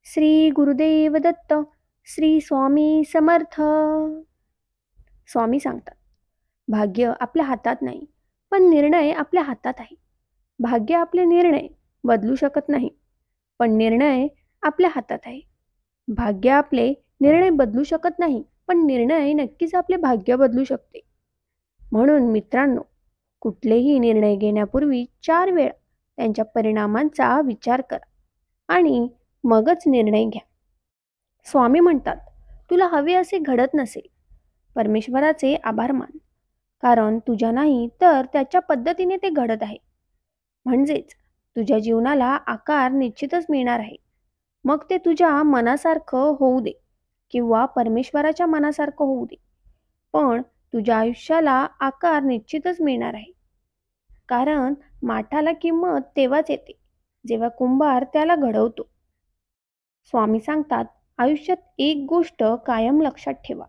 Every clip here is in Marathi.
श्री गुरुदेव दत्त. श्री स्वामी समर्थ. स्वामी सांगतात, भाग्य आपल्या हातात नाही, पण निर्णय आपल्या हातात आहे. भाग्य आपले निर्णय बदलू शकत नाही, पण निर्णय आपल्या हातात आहे. भाग्य आपले निर्णय बदलू शकत नाही, पण निर्णय नक्कीच आपले भाग्य बदलू शकते. म्हणून मित्रांनो, कुठलेही निर्णय घेण्यापूर्वी 4 वेळा त्यांच्या परिणामांचा विचार करा आणि मगच निर्णय घ्या. स्वामी म्हणतात, तुला हवे असे घडत नसेल, परमेश्वराचे आभार मान, कारण तुझ्या नाही तर त्याच्या पद्धतीने ते घडत आहे. म्हणजेच तुझ्या जीवनाला आकार निश्चितच मिळणार आहे. मग ते तुझ्या मनासारखं होऊ दे किंवा परमेश्वराच्या मनासारखं होऊ दे, पण तुझ्या आयुष्याला आकार निश्चितच मिळणार आहे. कारण माठाला किंमत तेव्हाच येते जेव्हा कुंभार त्याला घडवतो. स्वामी सांगतात, आयुष्यात एक गोष्ट कायम लक्षात ठेवा.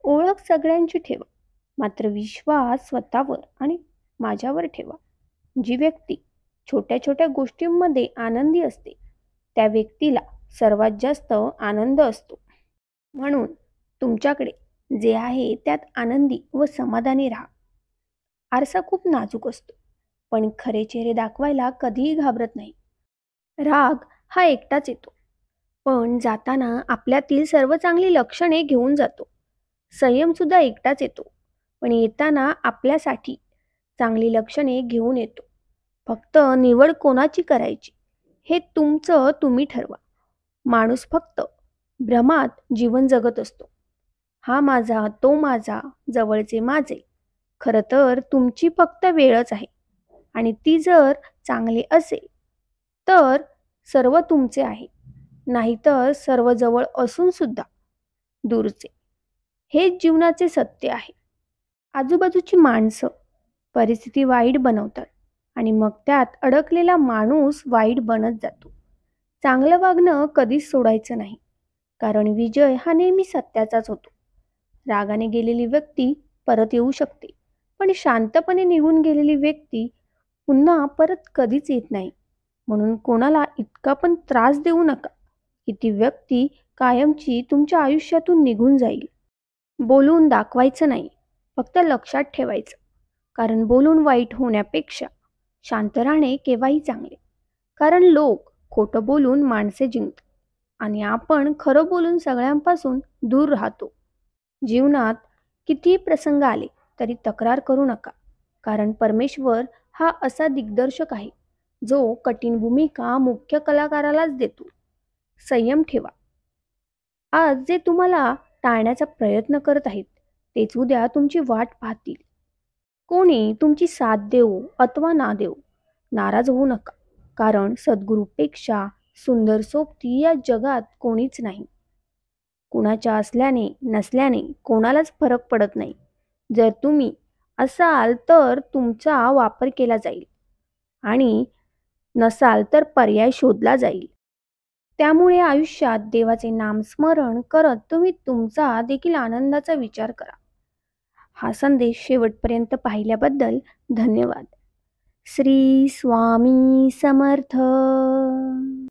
ओळख सगळ्यांची ठेवा, मात्र विश्वास स्वतःवर आणि माझ्यावर ठेवा. जी व्यक्ती छोट्या छोट्या गोष्टींमध्ये आनंदी असते, त्या व्यक्तीला सर्वात जास्त आनंद असतो. म्हणून तुमच्याकडे जे आहे त्यात आनंदी व समाधानी राहा. आरसा खूप नाजूक असतो, पण खरे चेहरे दाखवायला कधीही घाबरत नाही. राग हा एकटाच येतो, पण जाताना आपल्यातील सर्व चांगली लक्षणे घेऊन जातो. संयम सुद्धा एकटाच येतो, पण येताना आपल्यासाठी चांगली लक्षणे घेऊन येतो. फक्त निवड कोणाची करायची हे तुमचं तुम्ही ठरवा. माणूस फक्त भ्रमात जीवन जगत असतो. हा माझा, तो माझा, जवळचे माझे. खरं तर तुमची फक्त वेळच आहे आणि ती जर चांगली असेल तर सर्व तुमचे आहे, नाहीतर सर्व जवळ असून सुद्धा दूरचे. हेच जीवनाचे सत्य आहे. आजूबाजूची माणसं परिस्थिती वाईट बनवतात आणि मग त्यात अडकलेला माणूस वाईट बनत जातो. चांगलं वागणं कधीच सोडायचं नाही, कारण विजय हा नेहमी सत्याचाच होतो. रागाने गेलेली व्यक्ती परत येऊ शकते, पण शांतपणे निघून गेलेली व्यक्ती पुन्हा परत कधीच येत नाही. म्हणून कोणाला इतका पण त्रास देऊ नका की ती व्यक्ती कायमची तुमच्या आयुष्यातून निघून जाईल. बोलून दाखवायचं नाही, फक्त लक्षात ठेवायचं. कारण बोलून वाईट होण्यापेक्षा शांत राहणे केव्हाही चांगले. कारण लोक खोटं बोलून माणसे जिंकतात आणि आपण खरं बोलून सगळ्यांपासून दूर राहतो. जीवनात कितीही प्रसंग आले तरी तक्रार करू नका, कारण परमेश्वर हा असा दिग्दर्शक आहे जो कठीण भूमिका मुख्य कलाकारालाच देतो. संयम ठेवा. आज जे तुम्हाला टाळण्याचा प्रयत्न करत आहेत तेच उद्या तुमची वाट पाहतील. कोणी तुमची साथ देवो अथवा ना देवो, नाराज होऊ नका, कारण सद्गुरूपेक्षा सुंदर सोबती या जगात कोणीच नाही. कुणाच्या असल्याने नसल्याने कोणालाच फरक पडत नाही. जर तुम्ही असाल तर तुमचा वापर केला जाईल आणि नसाल तर पर्याय शोधला जाईल. त्यामुळे आयुष्यात देवाचे नामस्मरण करत तुम्ही तुमचा देखील आनंदाचा विचार करा. हा संदेश शेवटपर्यंत पाहिल्याबद्दल धन्यवाद. श्री स्वामी समर्थ.